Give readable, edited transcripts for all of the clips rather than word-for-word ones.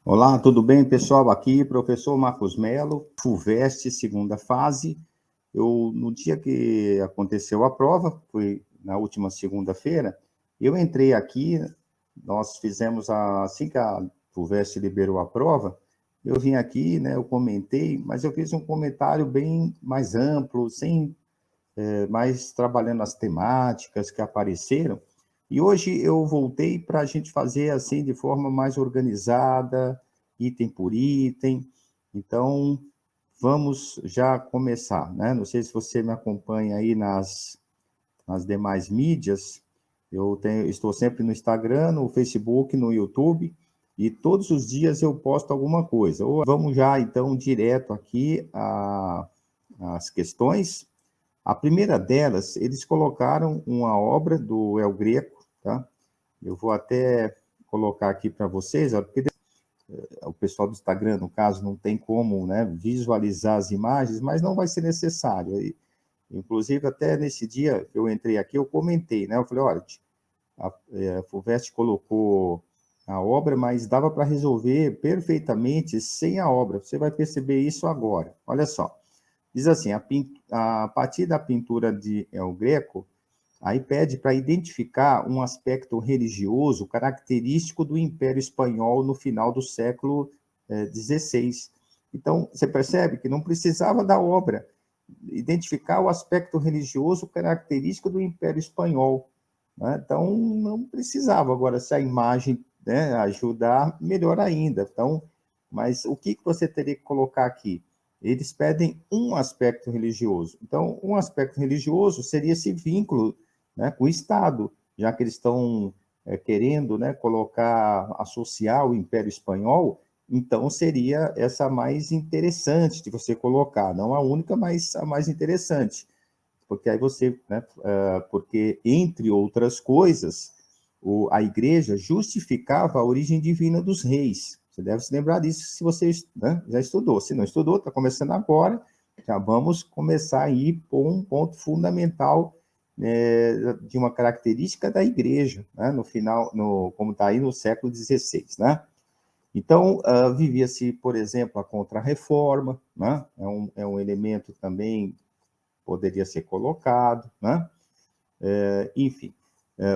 Olá, tudo bem, pessoal? Aqui, professor Marcos Mello, FUVEST, segunda fase. No dia que aconteceu a prova, foi na última segunda-feira, eu entrei aqui, nós fizemos, assim que a FUVEST liberou a prova, eu vim aqui, né, eu comentei, mas eu fiz um comentário bem mais amplo, sem mais trabalhando as temáticas que apareceram. E hoje eu voltei para a gente fazer assim de forma mais organizada, item por item. Então, vamos já começar, né? Não sei se você me acompanha aí nas demais mídias. Estou sempre no Instagram, no Facebook, no YouTube, e todos os dias eu posto alguma coisa. Vamos já, então, direto aqui às questões. A primeira delas, eles colocaram uma obra do El Greco, tá? Eu vou até colocar aqui para vocês, porque o pessoal do Instagram, no caso, não tem como, né, visualizar as imagens, mas não vai ser necessário. Inclusive, até nesse dia que eu entrei aqui, eu comentei, né? Eu falei, olha, a FUVEST colocou a obra, mas dava para resolver perfeitamente sem a obra. Você vai perceber isso agora. Olha só. Diz assim, a partir da pintura de El Greco, aí pede para identificar um aspecto religioso característico do Império Espanhol no final do século XVI. Então, você percebe que não precisava da obra, identificar o aspecto religioso característico do Império Espanhol. Né? Então, não precisava. Agora, se a imagem, né, ajudar, melhor ainda. Então, mas o que você teria que colocar aqui? Eles pedem um aspecto religioso. Então, um aspecto religioso seria esse vínculo, né, com o Estado, já que eles estão querendo, né, colocar, associar o Império Espanhol, então seria essa mais interessante de você colocar, não a única, mas a mais interessante, porque aí você, né, porque entre outras coisas, a igreja justificava a origem divina dos reis. Você deve se lembrar disso se você, né, já estudou. Se não estudou, está começando agora, já vamos começar aí por um ponto fundamental de uma característica da igreja, né, no final, como está aí no século XVI, né? Então, vivia-se, por exemplo, a Contra-Reforma, né? É um elemento também poderia ser colocado, né? Enfim,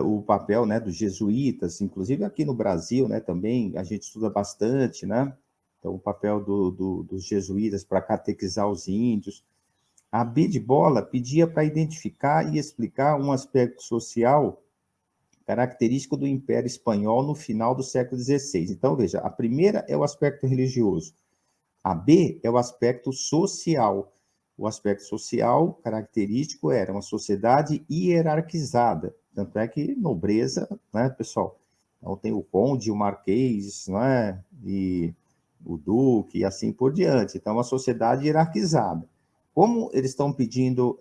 o papel, né, dos jesuítas, inclusive aqui no Brasil, né, também a gente estuda bastante, né? Então, o papel dos jesuítas para catequizar os índios. A B de Bola pedia para identificar e explicar um aspecto social característico do Império Espanhol no final do século XVI. Então, veja, a primeira é o aspecto religioso, a B é o aspecto social. O aspecto social característico era uma sociedade hierarquizada, tanto é que nobreza, né, pessoal? Então tem o conde, o marquês, não é? E o duque, e assim por diante. Então, uma sociedade hierarquizada. Como eles estão pedindo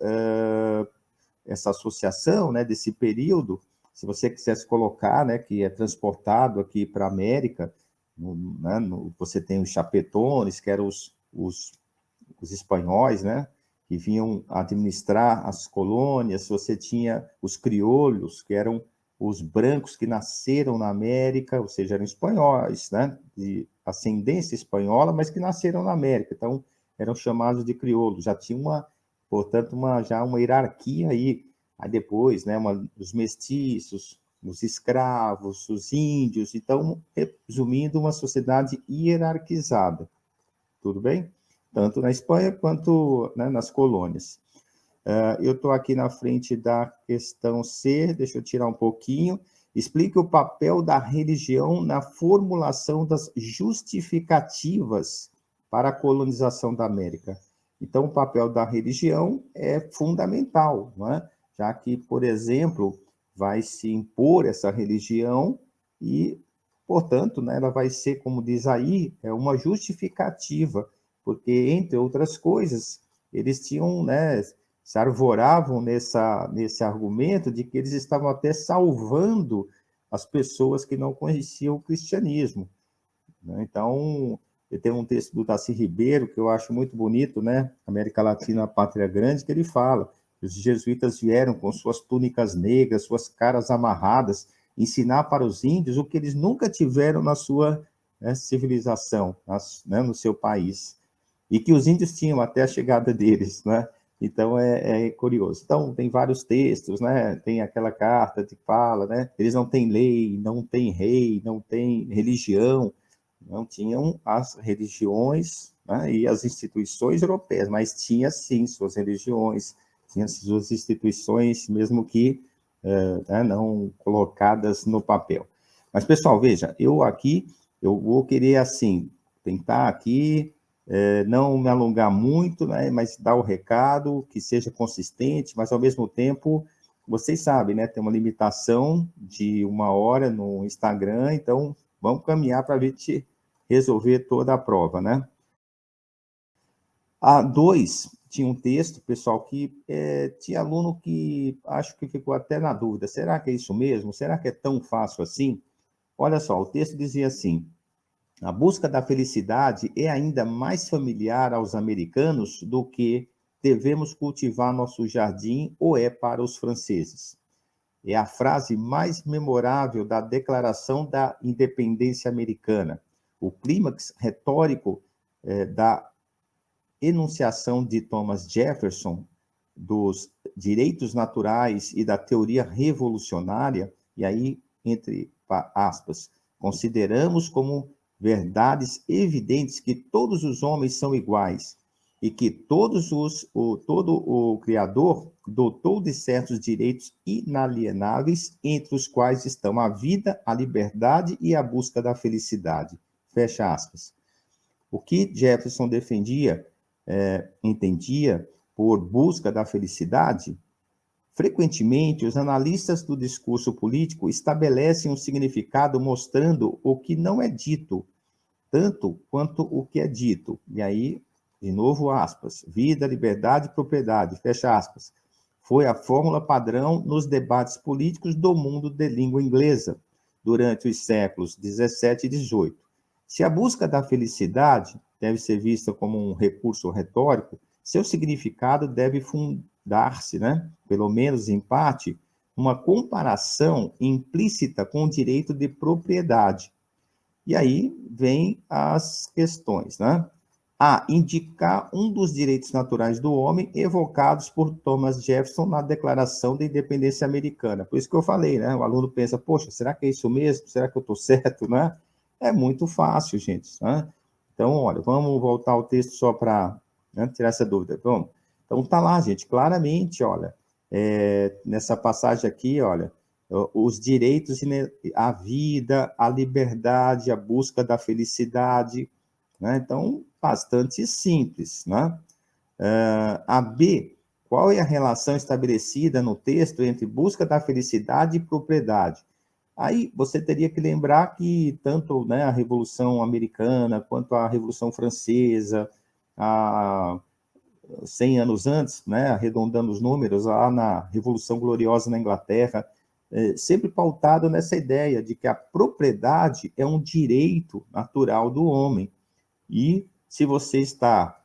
essa associação, né, desse período, se você quisesse colocar, né, que é transportado aqui para a América, né, você tem os chapetones, que eram os espanhóis, né, que vinham administrar as colônias, você tinha os crioulos, que eram os brancos que nasceram na América, ou seja, eram espanhóis, né, de ascendência espanhola, mas que nasceram na América, então eram chamados de crioulos, já tinha portanto, já uma hierarquia aí depois, né, os mestiços, os escravos, os índios, então, resumindo, uma sociedade hierarquizada, tudo bem? Tanto na Espanha quanto, né, nas colônias. Eu estou aqui na frente da questão C, deixa eu tirar um pouquinho. Explique o papel da religião na formulação das justificativas para a colonização da América. Então, o papel da religião é fundamental, não é? Já que, por exemplo, vai se impor essa religião e, portanto, né, ela vai ser, como diz aí, uma justificativa, porque, entre outras coisas, eles tinham, né, se arvoravam nesse argumento de que eles estavam até salvando as pessoas que não conheciam o cristianismo, né? Então, eu tenho um texto do Darcy Ribeiro que eu acho muito bonito, né? América Latina, a Pátria Grande, que ele fala que os jesuítas vieram com suas túnicas negras, suas caras amarradas, ensinar para os índios o que eles nunca tiveram na sua né, civilização né, no seu país, e que os índios tinham até a chegada deles, né? Então, é curioso. Então, tem vários textos, né? Tem aquela carta que fala, né? Eles não têm lei, não têm rei, não têm religião, não tinham as religiões, né, e as instituições europeias, mas tinha, sim, suas religiões, tinha suas instituições, mesmo que né, não colocadas no papel. Mas, pessoal, veja, eu vou querer, assim, tentar aqui não me alongar muito, né, mas dar o recado, que seja consistente, mas, ao mesmo tempo, vocês sabem, né, tem uma limitação de 1 hora no Instagram, então vamos caminhar para a gente resolver toda a prova, né? A 2 tinha um texto, pessoal, que tinha aluno que acho que ficou até na dúvida, será que é isso mesmo? Será que é tão fácil assim? Olha só, o texto dizia assim: a busca da felicidade é ainda mais familiar aos americanos do que devemos cultivar nosso jardim ou é para os franceses. É a frase mais memorável da Declaração da Independência Americana. O clímax retórico da enunciação de Thomas Jefferson dos direitos naturais e da teoria revolucionária, e aí, entre aspas, consideramos como verdades evidentes que todos os homens são iguais e que todo o Criador dotou de certos direitos inalienáveis, entre os quais estão a vida, a liberdade e a busca da felicidade. Fecha aspas. O que Jefferson defendia, entendia por busca da felicidade, frequentemente os analistas do discurso político estabelecem um significado mostrando o que não é dito, tanto quanto o que é dito. E aí, de novo, aspas, vida, liberdade e propriedade, fecha aspas. Foi a fórmula padrão nos debates políticos do mundo de língua inglesa durante os séculos 17 e 18. Se a busca da felicidade deve ser vista como um recurso retórico, seu significado deve fundar-se, né, pelo menos em parte, uma comparação implícita com o direito de propriedade. E aí vem as questões, né? A. Indicar um dos direitos naturais do homem evocados por Thomas Jefferson na Declaração da Independência Americana. Por isso que eu falei, né? O aluno pensa, poxa, será que é isso mesmo? Será que eu estou certo, né? É muito fácil, gente, né? Então, olha, vamos voltar ao texto só para, né, tirar essa dúvida. Vamos. Então, tá lá, gente, claramente, olha, nessa passagem aqui, olha, os direitos à vida, à liberdade, à busca da felicidade, né? Então, bastante simples, né? A B, qual é a relação estabelecida no texto entre busca da felicidade e propriedade? Aí você teria que lembrar que tanto, né, a Revolução Americana quanto a Revolução Francesa, a 100 anos antes, né, arredondando os números, lá na Revolução Gloriosa na Inglaterra, sempre pautado nessa ideia de que a propriedade é um direito natural do homem. E se você está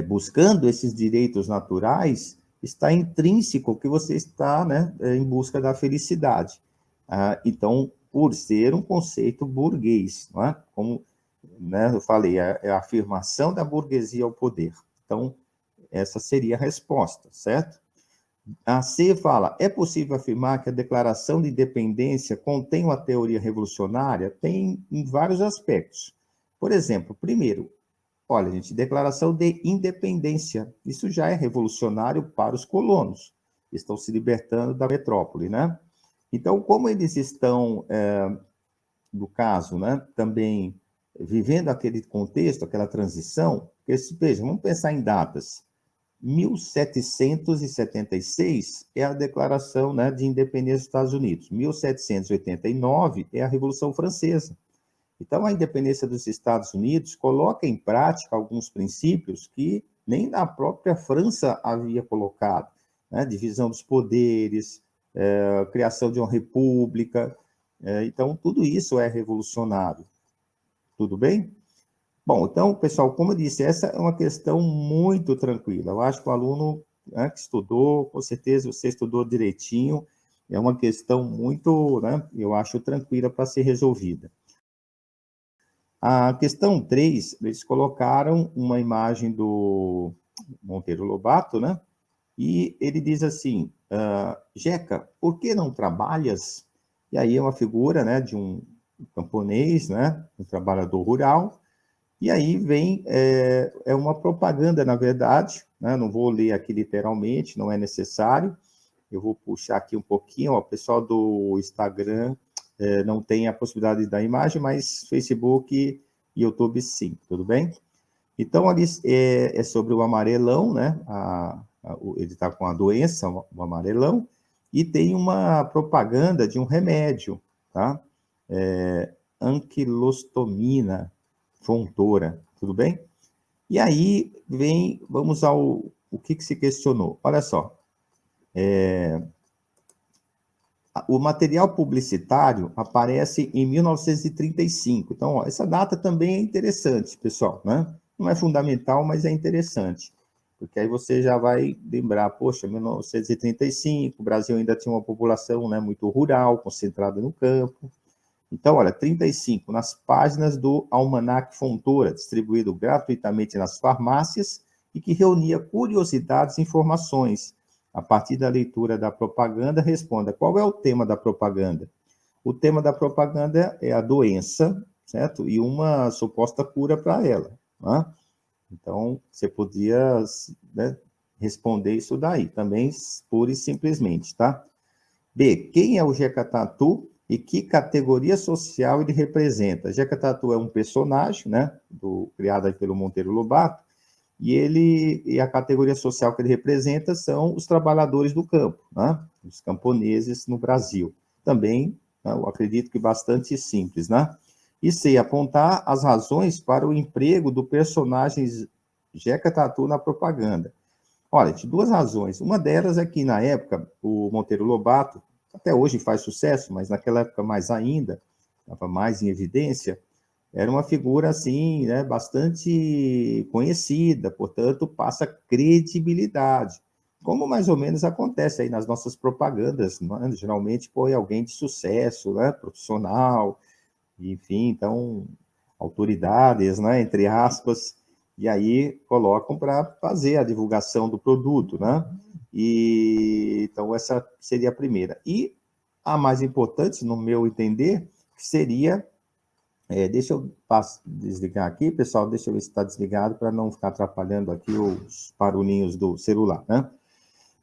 buscando esses direitos naturais, está intrínseco que você está, né, em busca da felicidade. Então, por ser um conceito burguês, não é? Como, né, eu falei, é a afirmação da burguesia ao poder. Então, essa seria a resposta, certo? A C fala, é possível afirmar que a Declaração de Independência contém uma teoria revolucionária? Tem em vários aspectos. Por exemplo, primeiro, olha, gente, Declaração de Independência, isso já é revolucionário para os colonos, estão se libertando da metrópole, né? Então, como eles estão, no caso, né, também vivendo aquele contexto, aquela transição, veja, vamos pensar em datas. 1776 é a Declaração, né, de Independência dos Estados Unidos. 1789 é a Revolução Francesa. Então, a independência dos Estados Unidos coloca em prática alguns princípios que nem na própria França havia colocado, né? Divisão dos poderes, criação de uma república. Então, tudo isso é revolucionário. Tudo bem? Bom, então, pessoal, como eu disse, essa é uma questão muito tranquila. Eu acho que o aluno, né, que estudou, com certeza você estudou direitinho, é uma questão muito, né, eu acho, tranquila para ser resolvida. A questão 3, eles colocaram uma imagem do Monteiro Lobato, né? E ele diz assim, Jeca, por que não trabalhas? E aí é uma figura, né, de um camponês, né, um trabalhador rural, e aí vem, é uma propaganda, na verdade, né, não vou ler aqui literalmente, não é necessário, eu vou puxar aqui um pouquinho, ó, o pessoal do Instagram não tem a possibilidade da imagem, mas Facebook e YouTube sim, tudo bem? Então, ali é sobre o amarelão, né? Ele está com a doença, o amarelão, e tem uma propaganda de um remédio, tá? Anquilostomina fontora, tudo bem? E aí vamos ao o que se questionou. Olha só, o material publicitário aparece em 1935. Então, ó, essa data também é interessante, pessoal, né? Não é fundamental, mas é interessante. Porque aí você já vai lembrar, poxa, 1935, o Brasil ainda tinha uma população, né, muito rural, concentrada no campo. Então, olha, 35, nas páginas do Almanac Fontoura, distribuído gratuitamente nas farmácias e que reunia curiosidades e informações. A partir da leitura da propaganda, responda qual é o tema da propaganda. O tema da propaganda é a doença, certo? E uma suposta cura para ela. Né? Então, você podia, né, responder isso daí, também pura e simplesmente, tá? B. Quem é o Jeca Tatu e que categoria social ele representa? Jeca Tatu é um personagem, né, criado pelo Monteiro Lobato, e a categoria social que ele representa são os trabalhadores do campo, né, os camponeses no Brasil. Também, né, eu acredito que bastante simples, né? E C. Apontar as razões para o emprego do personagem Jeca Tatu na propaganda. Olha, de duas razões. Uma delas é que, na época, o Monteiro Lobato, até hoje faz sucesso, mas naquela época mais ainda, estava mais em evidência, era uma figura, assim, né, bastante conhecida, portanto, passa credibilidade. Como mais ou menos acontece aí nas nossas propagandas, né? Geralmente põe alguém de sucesso, né, profissional, enfim, então, autoridades, né, entre aspas, e aí colocam para fazer a divulgação do produto, né? E então essa seria a primeira. E a mais importante, no meu entender, seria, deixa eu desligar aqui, pessoal, deixa eu ver se está desligado para não ficar atrapalhando aqui os barulhinhos do celular, né?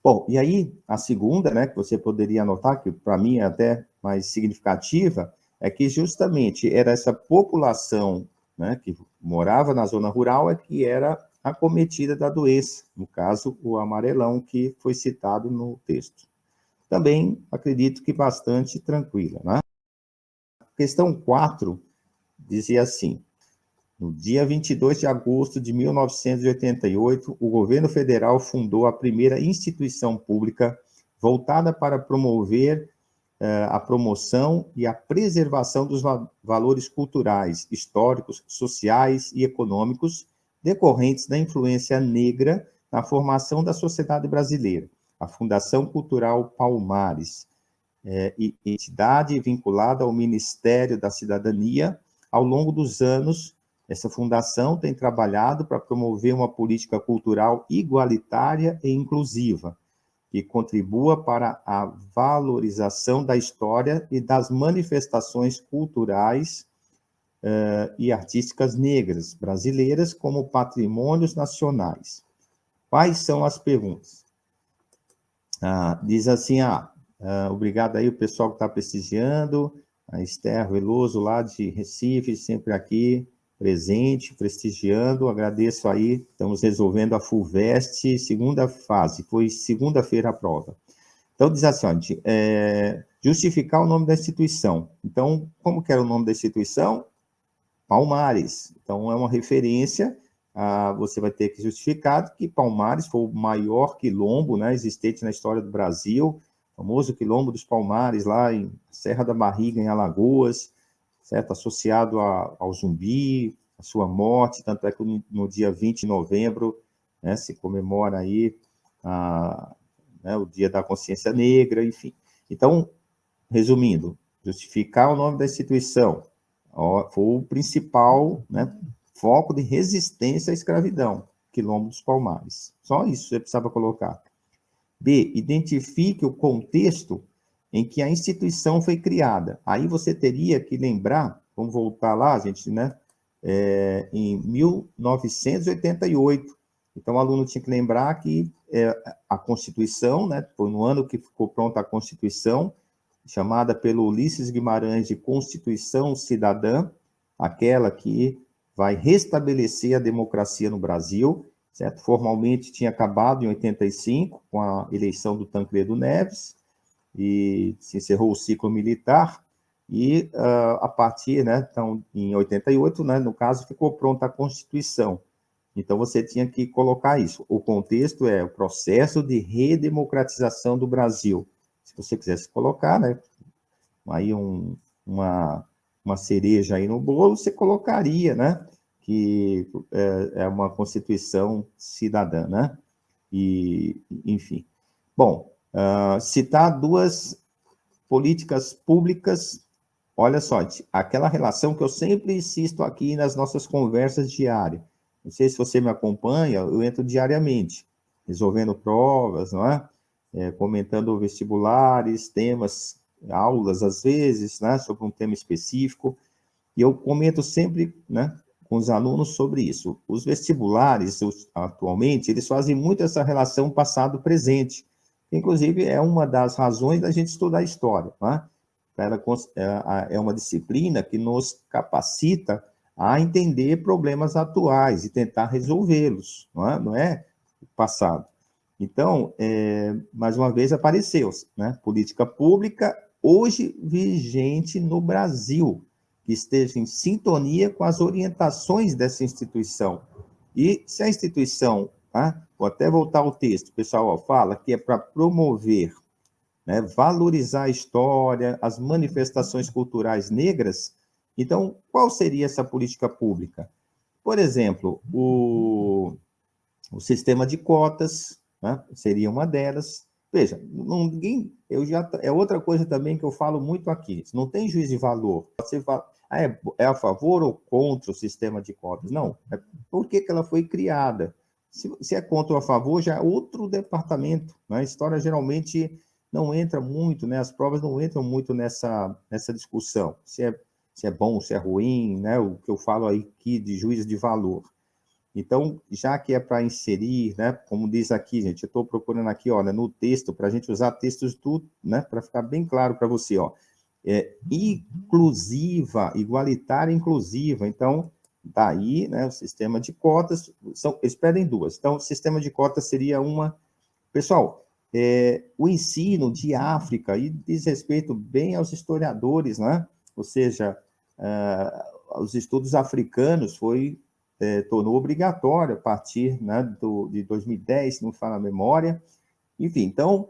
Bom, e aí a segunda, né, que você poderia anotar, que para mim é até mais significativa, é que justamente era essa população, né, que morava na zona rural, é que era acometida da doença, no caso, o amarelão, que foi citado no texto. Também acredito que bastante tranquila, né? Questão 4 dizia assim: no dia 22 de agosto de 1988, o governo federal fundou a primeira instituição pública voltada para promover a promoção e a preservação dos valores culturais, históricos, sociais e econômicos decorrentes da influência negra na formação da sociedade brasileira. A Fundação Cultural Palmares, entidade vinculada ao Ministério da Cidadania. Ao longo dos anos, essa fundação tem trabalhado para promover uma política cultural igualitária e inclusiva, que contribua para a valorização da história e das manifestações culturais e artísticas negras brasileiras como patrimônios nacionais. Quais são as perguntas? Diz assim, obrigado aí o pessoal que está prestigiando, a Esther Veloso lá de Recife, sempre aqui, presente, prestigiando, agradeço aí, estamos resolvendo a FUVEST, segunda fase, foi segunda-feira a prova. Então, diz assim, justificar o nome da instituição. Então, como que era o nome da instituição? Palmares. Então, é uma referência, você vai ter que justificar que Palmares foi o maior quilombo, né, existente na história do Brasil, o famoso quilombo dos Palmares, lá em Serra da Barriga, em Alagoas, certo? Associado ao Zumbi, a sua morte, tanto é que no dia 20 de novembro, né, se comemora aí né, o Dia da Consciência Negra, enfim. Então, resumindo, justificar o nome da instituição, Foi o principal, né, foco de resistência à escravidão, Quilombo dos Palmares. Só isso você precisava colocar. B, identifique o contexto em que a instituição foi criada. Aí você teria que lembrar, vamos voltar lá, gente, né? Em 1988. Então, o aluno tinha que lembrar que a Constituição, né? Foi no ano que ficou pronta a Constituição, chamada pelo Ulisses Guimarães de Constituição Cidadã, aquela que vai restabelecer a democracia no Brasil, certo? Formalmente tinha acabado em 85, com a eleição do Tancredo Neves, e se encerrou o ciclo militar, e a partir, né, então, em 88, né, no caso, ficou pronta a Constituição. Então, você tinha que colocar isso. O contexto é o processo de redemocratização do Brasil. Se você quisesse colocar, né, aí uma cereja aí no bolo, você colocaria, né, que é uma Constituição cidadã, né? E, enfim. Bom, citar duas políticas públicas, olha só, aquela relação que eu sempre insisto aqui nas nossas conversas diárias. Não sei se você me acompanha, eu entro diariamente, resolvendo provas, não é? Comentando vestibulares, temas, aulas às vezes, né, sobre um tema específico, e eu comento sempre, né, com os alunos sobre isso. Os vestibulares, atualmente, eles fazem muito essa relação passado-presente, inclusive é uma das razões da gente estudar história, né? Ela é uma disciplina que nos capacita a entender problemas atuais e tentar resolvê-los, não é o passado. Então, mais uma vez apareceu, né? Política pública hoje vigente no Brasil, que esteja em sintonia com as orientações dessa instituição. E se a instituição, tá? Vou até voltar ao texto, o pessoal fala que é para promover, né, valorizar a história, as manifestações culturais negras. Então, qual seria essa política pública? Por exemplo, o sistema de cotas, né, seria uma delas. Veja, ninguém, é outra coisa também que eu falo muito aqui. Não tem juízo de valor. Você fala, é a favor ou contra o sistema de cotas? Não. É por que ela foi criada? Se é contra ou a favor, já é outro departamento. Né? A história geralmente não entra muito, né? As provas não entram muito nessa discussão. Se é bom, se é ruim, né? O que eu falo aqui de juízo de valor. Então, já que é para inserir, né, como diz aqui, gente, eu estou procurando aqui, olha, no texto, para a gente usar textos tudo, né, para ficar bem claro para você, ó, inclusiva, igualitária inclusiva. Então, daí, né, o sistema de cotas, eles pedem duas. Então, o sistema de cotas seria uma. Pessoal, o ensino de África, e diz respeito bem aos historiadores, né, ou seja, os estudos africanos tornou obrigatório a partir, né, de 2010, se não me fala a memória. Enfim, então,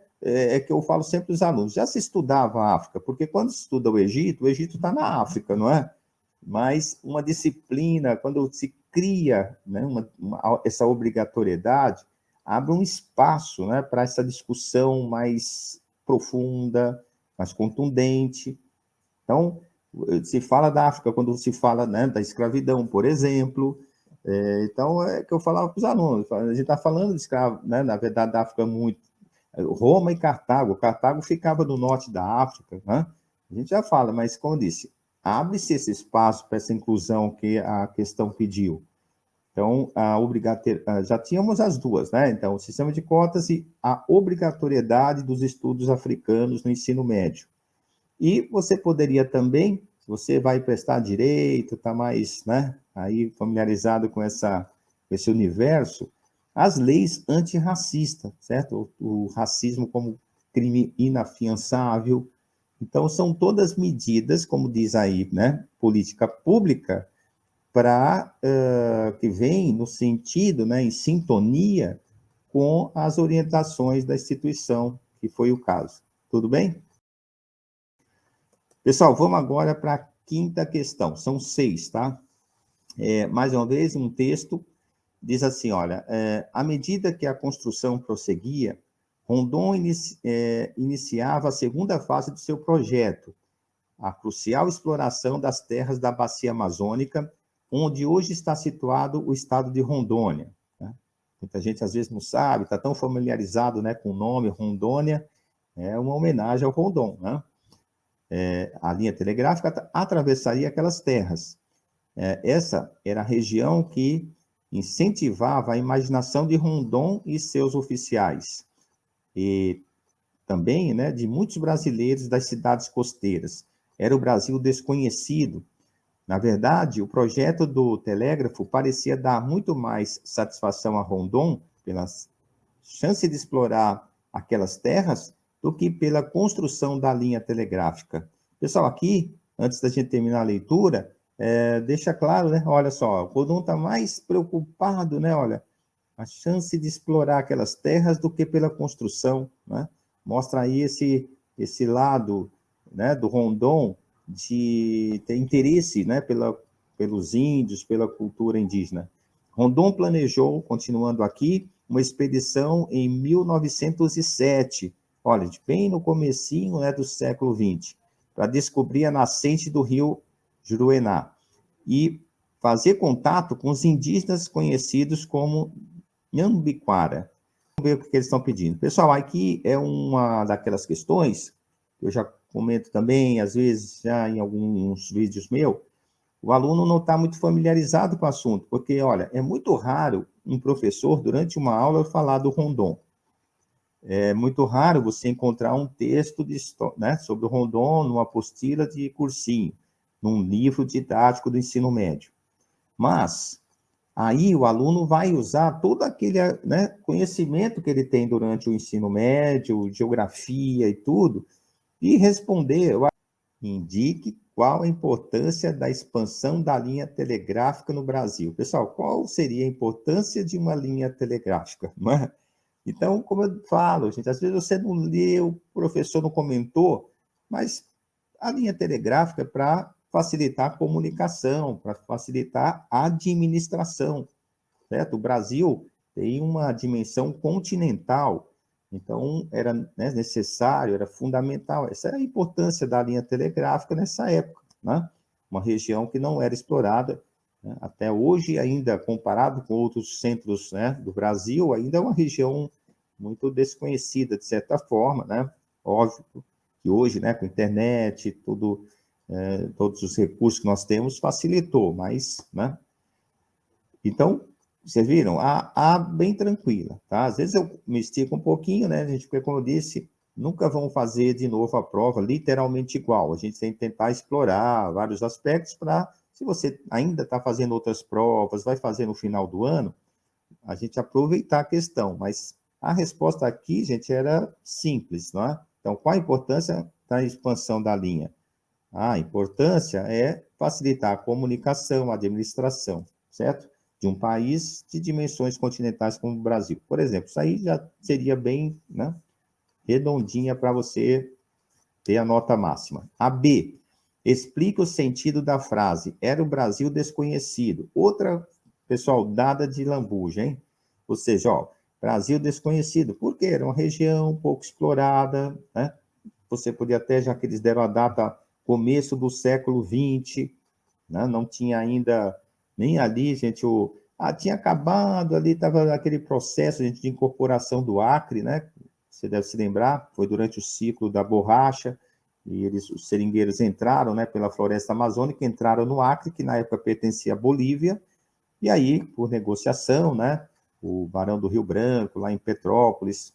que eu falo sempre aos alunos, já se estudava a África, porque quando se estuda o Egito está na África, não é? Mas uma disciplina, quando se cria, né, essa obrigatoriedade, abre um espaço, né, para essa discussão mais profunda, mais contundente. Então, se fala da África, quando se fala, né, da escravidão, por exemplo. Então, é que eu falava para os alunos, a gente está falando de escravo, né, na verdade, da África muito. Roma e Cartago. Cartago ficava no norte da África, né? A gente já fala, mas, como eu disse, abre-se esse espaço para essa inclusão que a questão pediu. Então, já tínhamos as duas, né? Então, o sistema de cotas e a obrigatoriedade dos estudos africanos no ensino médio. E você poderia também, se você vai prestar direito, está mais, né, aí familiarizado com esse universo, as leis antirracistas, certo? O racismo como crime inafiançável. Então, são todas medidas, como diz aí, né, política pública, que vem no sentido, né, em sintonia com as orientações da instituição, que foi o caso. Tudo bem? Pessoal, vamos agora para a quinta questão. São 6, tá? Mais uma vez, um texto diz assim, olha, à medida que a construção prosseguia, Rondon iniciava a segunda fase do seu projeto, a crucial exploração das terras da Bacia Amazônica, onde hoje está situado o estado de Rondônia. Né? Muita gente, às vezes, não sabe, está tão familiarizado, né, com o nome Rondônia, é uma homenagem ao Rondon. Né? A linha telegráfica atravessaria aquelas terras. Essa era a região que incentivava a imaginação de Rondon e seus oficiais, e também, né, de muitos brasileiros das cidades costeiras. Era o Brasil desconhecido. Na verdade, o projeto do telégrafo parecia dar muito mais satisfação a Rondon pela chance de explorar aquelas terras do que pela construção da linha telegráfica. Pessoal, aqui, antes da gente terminar a leitura, deixa claro, né? Olha só, o Rondon está mais preocupado, né? Olha, a chance de explorar aquelas terras do que pela construção, né? Mostra aí esse lado, né, do Rondon de ter interesse, né, pelos índios, pela cultura indígena. Rondon planejou, continuando aqui, uma expedição em 1907, olha, bem no comecinho, né, do século XX, para descobrir a nascente do rio Juruená e fazer contato com os indígenas conhecidos como Nhambiquara. Vamos ver o que eles estão pedindo. Pessoal, aqui é uma daquelas questões que eu já comento também, às vezes, já em alguns vídeos meus, o aluno não está muito familiarizado com o assunto, porque, olha, é muito raro um professor, durante uma aula, falar do Rondon. É muito raro você encontrar um texto né, sobre o Rondon numa apostila de cursinho, num livro didático do ensino médio. Mas aí o aluno vai usar todo aquele, né, conhecimento que ele tem durante o ensino médio, geografia e tudo, e responder, indique qual a importância da expansão da linha telegráfica no Brasil. Pessoal, qual seria a importância de uma linha telegráfica? Não é? Então, como eu falo, gente, às vezes você não leu, o professor não comentou, mas a linha telegráfica é para facilitar a comunicação, para facilitar a administração, certo? O Brasil tem uma dimensão continental, então era, né, necessário, era fundamental. Essa é a importância da linha telegráfica nessa época, né? Uma região que não era explorada, né? Até hoje, ainda comparado com outros centros, né, do Brasil, ainda é uma região muito desconhecida, de certa forma, né? Óbvio que hoje, né, com a internet, todos os recursos que nós temos, facilitou, mas, né? Então, vocês viram? A bem tranquila, tá? Às vezes eu me estico um pouquinho, né, gente? Porque, como eu disse, nunca vão fazer de novo a prova literalmente igual. A gente tem que tentar explorar vários aspectos para, se você ainda está fazendo outras provas, vai fazer no final do ano, a gente aproveitar a questão. Mas a resposta aqui, gente, era simples, não é? Então, qual a importância da expansão da linha? A importância é facilitar a comunicação, a administração, certo? De um país de dimensões continentais como o Brasil. Por exemplo, isso aí já seria bem, né, redondinha para você ter a nota máxima. A B, explica o sentido da frase, era o Brasil desconhecido. Outra, pessoal, dada de lambuja, hein? Ou seja, ó, Brasil desconhecido, porque era uma região pouco explorada, né? Você podia até, já que eles deram a data, começo do século XX, né? Não tinha ainda nem ali, gente, tinha acabado ali, estava aquele processo, gente, de incorporação do Acre, né? Você deve se lembrar, foi durante o ciclo da borracha, e os seringueiros entraram, né, pela floresta amazônica, entraram no Acre, que na época pertencia à Bolívia, e aí, por negociação, né, o Barão do Rio Branco, lá em Petrópolis,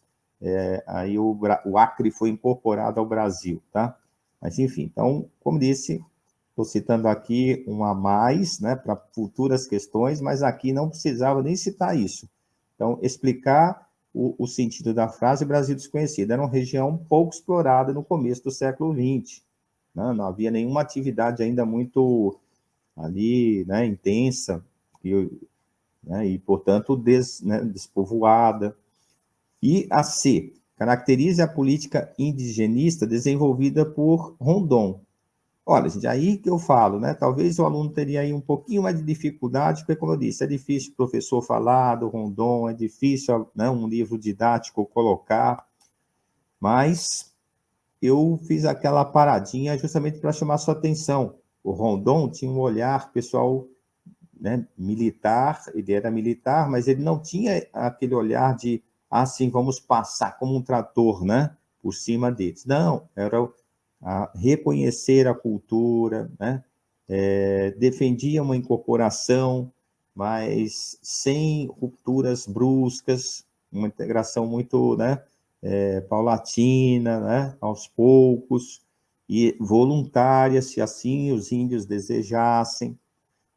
aí o Acre foi incorporado ao Brasil, tá? Mas, enfim, então, como disse, estou citando aqui um a mais, né, para futuras questões, mas aqui não precisava nem citar isso. Então, explicar o sentido da frase Brasil desconhecido. Era uma região pouco explorada no começo do século XX. Né? Não havia nenhuma atividade ainda muito ali, né, intensa e portanto, despovoada. E a C, caracterize a política indigenista desenvolvida por Rondon. Olha, gente, aí que eu falo, né? Talvez o aluno teria aí um pouquinho mais de dificuldade, porque, como eu disse, é difícil o professor falar do Rondon, é difícil, né, um livro didático colocar, mas eu fiz aquela paradinha justamente para chamar sua atenção. O Rondon tinha um olhar pessoal, né, militar, ele era militar, mas ele não tinha aquele olhar de, assim, vamos passar como um trator, né, por cima deles. Não, era reconhecer a cultura, né, defendia uma incorporação, mas sem rupturas bruscas, uma integração muito, né, paulatina, né, aos poucos, e voluntária, se assim os índios desejassem.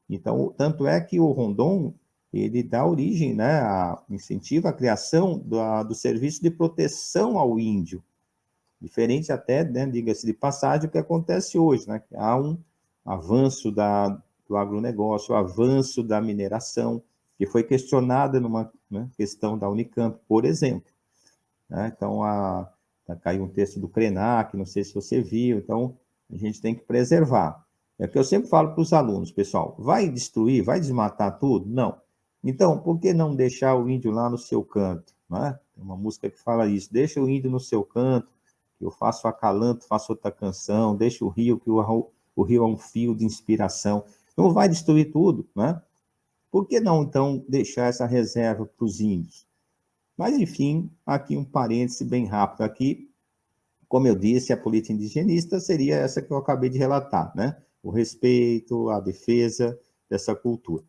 Então, tanto é que o Rondon, ele dá origem, né, incentiva a criação do serviço de proteção ao índio, diferente até, né, diga-se de passagem, o que acontece hoje, né, há um avanço do agronegócio, o avanço da mineração, que foi questionada numa, né, questão da Unicamp, por exemplo. Né? Então, caiu um texto do Krenak, não sei se você viu, então a gente tem que preservar. É o que eu sempre falo para os alunos, pessoal, vai destruir, vai desmatar tudo? Não. Então, por que não deixar o índio lá no seu canto? Né? Tem uma música que fala isso, deixa o índio no seu canto, que eu faço acalanto, faço outra canção, deixa o rio, que o rio é um fio de inspiração. Não vai destruir tudo, né? Por que não, então, deixar essa reserva para os índios? Mas, enfim, aqui um parêntese bem rápido aqui. Como eu disse, a política indigenista seria essa que eu acabei de relatar, né? O respeito, a defesa dessa cultura.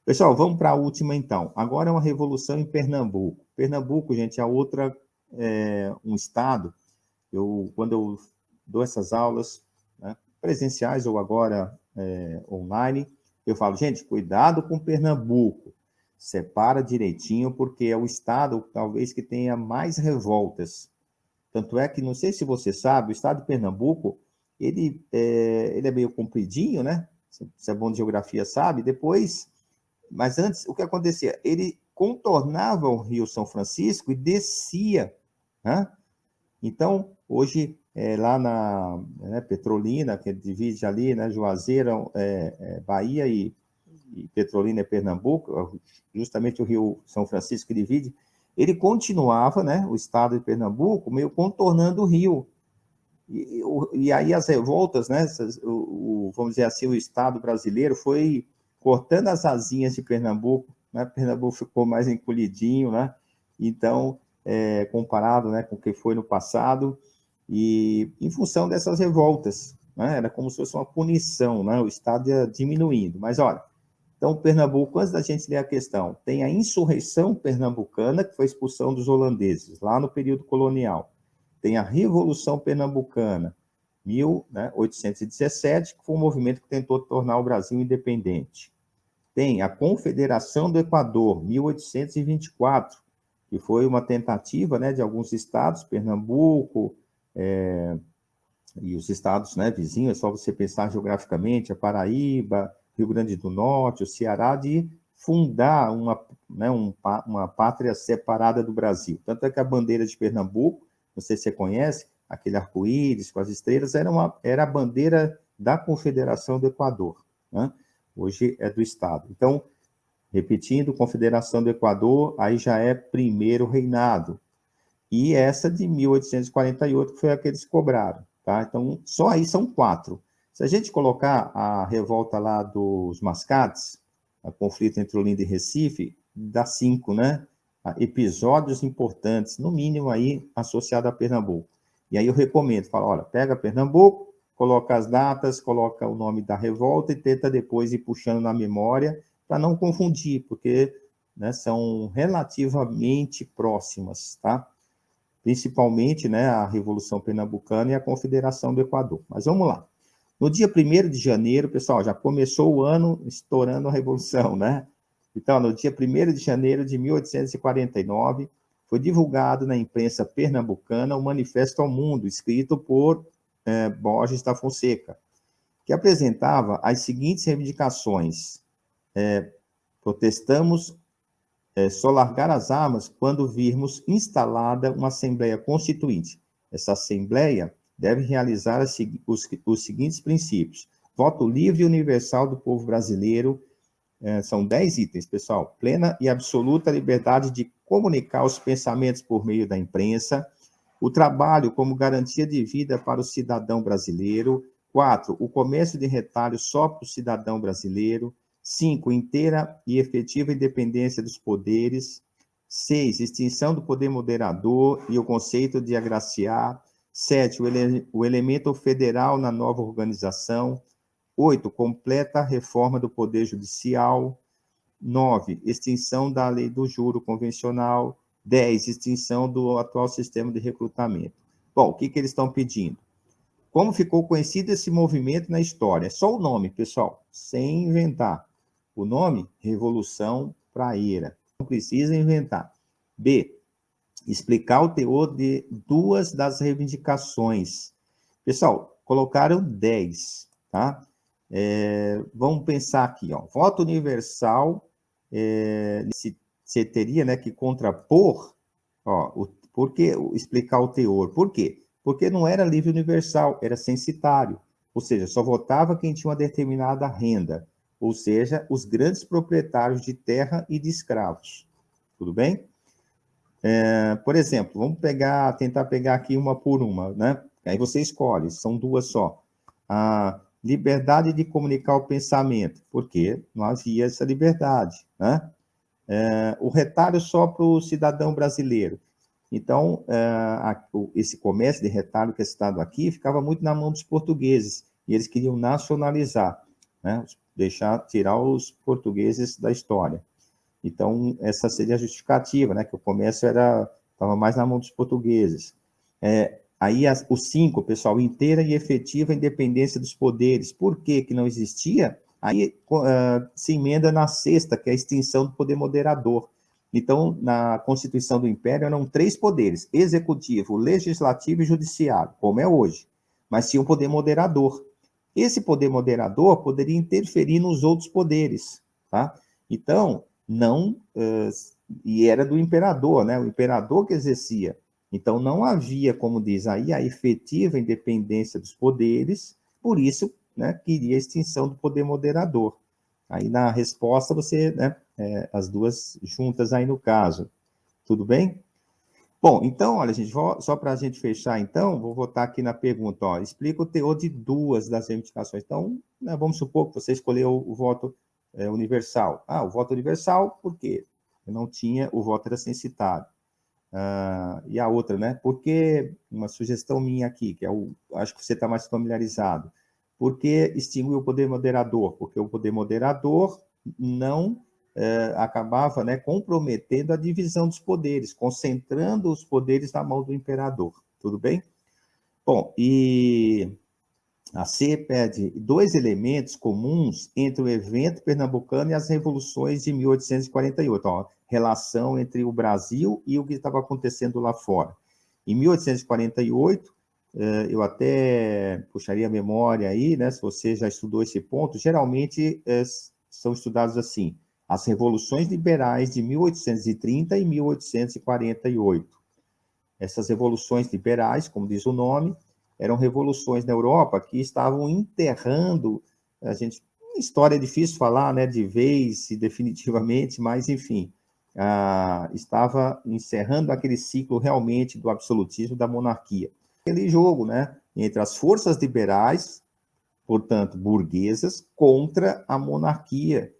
Pessoal, vamos para a última, então. Agora é uma revolução em Pernambuco. Pernambuco, gente, é um estado. Quando eu dou essas aulas, né, presenciais ou agora online, eu falo, gente, cuidado com Pernambuco. Separa direitinho, porque é o estado, talvez, que tenha mais revoltas. Tanto é que, não sei se você sabe, o estado de Pernambuco, ele é meio compridinho, né? Se é bom de geografia, sabe? Mas antes, o que acontecia? Ele contornava o Rio São Francisco e descia, né? Então, hoje, lá na Petrolina, que divide ali, né, Juazeiro, Bahia e Petrolina é Pernambuco, justamente o Rio São Francisco que divide, ele continuava, né, o estado de Pernambuco, meio contornando o rio. E aí as revoltas, né, vamos dizer assim, o estado brasileiro foi cortando as asinhas de Pernambuco, né, Pernambuco ficou mais encolhidinho, né, então, comparado, né, com o que foi no passado, e em função dessas revoltas, né, era como se fosse uma punição, né, o estado ia diminuindo, mas olha, então, Pernambuco, antes da gente ler a questão, tem a insurreição pernambucana, que foi a expulsão dos holandeses, lá no período colonial. Tem a Revolução Pernambucana, 1817, que foi um movimento que tentou tornar o Brasil independente. Tem a Confederação do Equador, 1824, que foi uma tentativa, né, de alguns estados, Pernambuco, e os estados, né, vizinhos, é só você pensar geograficamente, a Paraíba, Rio Grande do Norte, o Ceará, de fundar uma pátria separada do Brasil. Tanto é que a bandeira de Pernambuco, não sei se você conhece, aquele arco-íris com as estrelas, era a bandeira da Confederação do Equador, né? Hoje é do Estado. Então, repetindo, Confederação do Equador, aí já é primeiro reinado. E essa de 1848, que foi a que eles cobraram, tá? Então, só aí são 4. Se a gente colocar a revolta lá dos Mascates, o conflito entre Olinda e Recife, dá 5, né? Episódios importantes, no mínimo aí, associado a Pernambuco. E aí eu recomendo, falo, olha, pega Pernambuco, coloca as datas, coloca o nome da revolta e tenta depois ir puxando na memória, para não confundir, porque, né, são relativamente próximas, tá? Principalmente, né, a Revolução Pernambucana e a Confederação do Equador. Mas vamos lá. No dia 1º de janeiro, pessoal, já começou o ano estourando a Revolução, né? Então, no dia 1º de janeiro de 1849, foi divulgado na imprensa pernambucana o Manifesto ao Mundo, escrito por Borges da Fonseca, que apresentava as seguintes reivindicações. Protestamos só largar as armas quando virmos instalada uma Assembleia Constituinte. Essa Assembleia deve realizar os seguintes princípios: voto livre e universal do povo brasileiro, são 10 itens, pessoal, plena e absoluta liberdade de comunicar os pensamentos por meio da imprensa, O trabalho como garantia de vida para o cidadão brasileiro. 4, o comércio de retalho só para o cidadão brasileiro. 5, inteira e efetiva independência dos poderes. 6, extinção do poder moderador e o conceito de agraciar. 7, o elemento federal na nova organização. 8, completa reforma do Poder Judicial. 9, extinção da lei do juro convencional. 10, extinção do atual sistema de recrutamento. Bom, o que eles estão pedindo? Como ficou conhecido esse movimento na história? É só o nome, pessoal, sem inventar. O nome, Revolução Praieira. Não precisa inventar. B, explicar o teor de duas das reivindicações. Pessoal, colocaram 10, tá? Vamos pensar aqui, ó. Voto universal, você teria, né, que contrapor, ó, por que explicar o teor? Por quê? Porque não era livre universal, era censitário, ou seja, só votava quem tinha uma determinada renda, ou seja, os grandes proprietários de terra e de escravos. Tudo bem? Por exemplo, vamos tentar pegar aqui uma por uma, né? Aí você escolhe, são duas só. A liberdade de comunicar o pensamento, porque não havia essa liberdade, né? O retalho só para o cidadão brasileiro. Então, esse comércio de retalho que é citado aqui ficava muito na mão dos portugueses, e eles queriam nacionalizar, né? Tirar os portugueses da história. Então, essa seria a justificativa, né? Que o comércio estava mais na mão dos portugueses. Aí, o 5, pessoal, inteira e efetiva independência dos poderes. Por que não existia? Aí se emenda na 6ª, que é a extinção do poder moderador. Então, na Constituição do Império, eram 3 poderes: executivo, legislativo e judiciário, como é hoje. Mas tinha um poder moderador. Esse poder moderador poderia interferir nos outros poderes, tá? Então, não... e era do imperador, né? O imperador que exercia. Então, não havia, como diz aí, a efetiva independência dos poderes, por isso, né, queria a extinção do poder moderador. Aí, na resposta, você, né, as duas juntas aí no caso. Tudo bem? Bom, então, olha, gente, só para a gente fechar, então, vou votar aqui na pergunta, ó, explica o teor de duas das reivindicações. Então, né, vamos supor que você escolheu o voto universal. O voto universal, por quê? Eu não tinha, o voto era censitário. E a outra, né? Porque, uma sugestão minha aqui, que acho que você está mais familiarizado, por que extinguir o poder moderador? Porque o poder moderador não acabava, né, comprometendo a divisão dos poderes, concentrando os poderes na mão do imperador. Tudo bem? Bom, e a C pede 2 elementos comuns entre o evento pernambucano e as revoluções de 1848. Ó, relação entre o Brasil e o que estava acontecendo lá fora. Em 1848, eu até puxaria a memória aí, né, se você já estudou esse ponto, geralmente são estudados assim: as revoluções liberais de 1830 e 1848. Essas revoluções liberais, como diz o nome, eram revoluções na Europa que estavam enterrando, história é difícil falar, né, de vez e definitivamente, mas, enfim, estava encerrando aquele ciclo realmente do absolutismo da monarquia. Aquele jogo, né, entre as forças liberais, portanto, burguesas, contra a monarquia,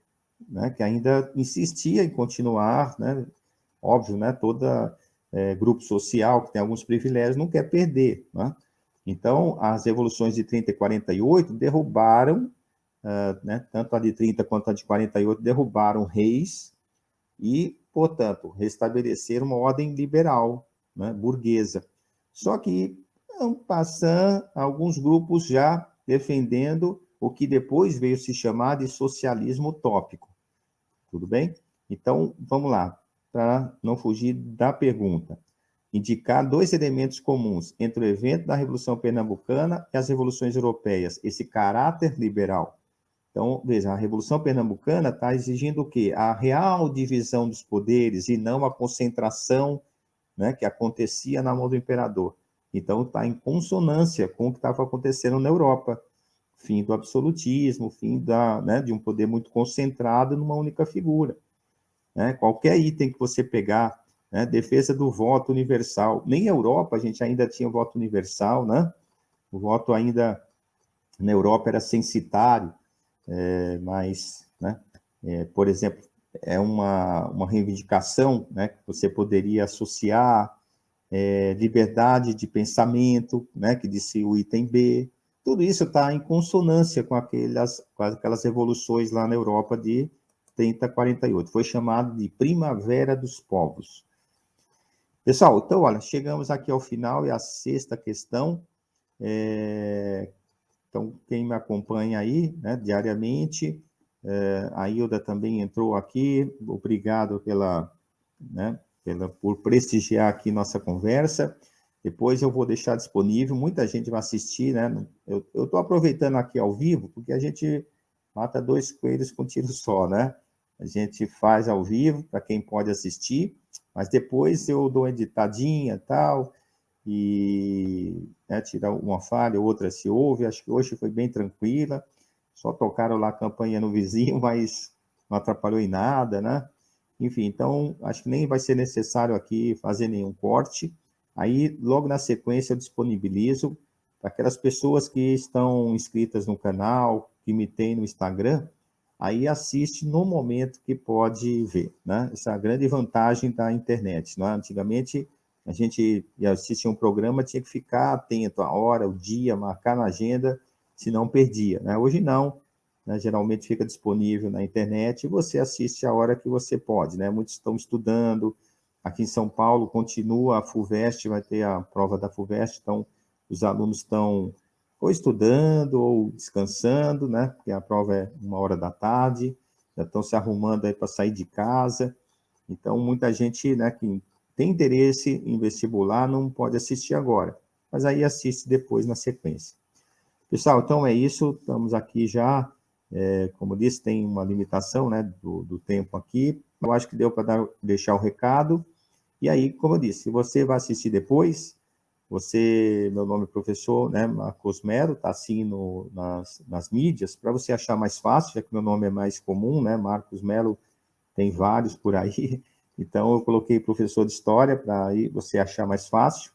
né, que ainda insistia em continuar, né, óbvio, né, toda grupo social que tem alguns privilégios não quer perder, né? Então, as revoluções de 30 e 48 derrubaram, né, tanto a de 30 quanto a de 48, derrubaram reis e, portanto, restabeleceram uma ordem liberal, né, burguesa. Só que, passando alguns grupos já defendendo o que depois veio se chamar de socialismo utópico. Tudo bem? Então, vamos lá, para não fugir da pergunta. Indicar 2 elementos comuns entre o evento da Revolução Pernambucana e as revoluções europeias, esse caráter liberal. Então, veja, a Revolução Pernambucana está exigindo o quê? A real divisão dos poderes e não a concentração, né, que acontecia na mão do imperador. Então, está em consonância com o que estava acontecendo na Europa. Fim do absolutismo, fim né, de um poder muito concentrado numa única figura. Né? Qualquer item que você pegar né? Defesa do voto universal. Nem na Europa a gente ainda tinha voto universal, né? O voto ainda na Europa era censitário, mas, né, por exemplo, é uma reivindicação, né, que você poderia associar liberdade de pensamento, né, que disse o item B. Tudo isso está em consonância com aquelas revoluções lá na Europa de 30 a 48. Foi chamado de Primavera dos Povos. Pessoal, então, olha, chegamos aqui ao final, e a sexta questão. Então, quem me acompanha aí, né, diariamente, a Hilda também entrou aqui, obrigado né, por prestigiar aqui nossa conversa. Depois eu vou deixar disponível, muita gente vai assistir, né? Eu estou aproveitando aqui ao vivo, porque a gente mata 2 coelhos com um tiro só, né? A gente faz ao vivo, para quem pode assistir, mas depois eu dou uma editadinha e tal, e né, tirar uma falha, outra se houve. Acho que hoje foi bem tranquila, só tocaram lá a campainha no vizinho, mas não atrapalhou em nada, né? Enfim, então, acho que nem vai ser necessário aqui fazer nenhum corte. Aí, logo na sequência, eu disponibilizo para aquelas pessoas que estão inscritas no canal, que me tem no Instagram, aí assiste no momento que pode ver, né? Essa é a grande vantagem da internet, né? Antigamente, a gente ia assistir um programa, tinha que ficar atento à hora, o dia, marcar na agenda, senão perdia, né? Hoje não, né? Geralmente fica disponível na internet e você assiste a hora que você pode, né? Muitos estão estudando, aqui em São Paulo continua a FUVEST, vai ter a prova da FUVEST, então os alunos estão ou estudando ou descansando, né? Porque a prova é 13h, já estão se arrumando aí para sair de casa. Então, muita gente, né, que tem interesse em vestibular não pode assistir agora, mas aí assiste depois na sequência. Pessoal, então é isso, estamos aqui já, como disse, tem uma limitação, né, do tempo aqui, eu acho que deu para deixar o recado, e aí, como eu disse, se você vai assistir depois, meu nome é professor, né, Marcos Melo, está assim nas mídias, para você achar mais fácil, já que meu nome é mais comum, né, Marcos Melo, tem vários por aí, então eu coloquei professor de história para aí você achar mais fácil.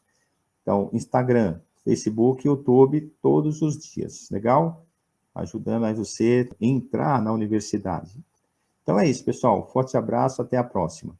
Então, Instagram, Facebook, YouTube, todos os dias, legal? Ajudando aí você a entrar na universidade. Então é isso, pessoal. Forte abraço, até a próxima.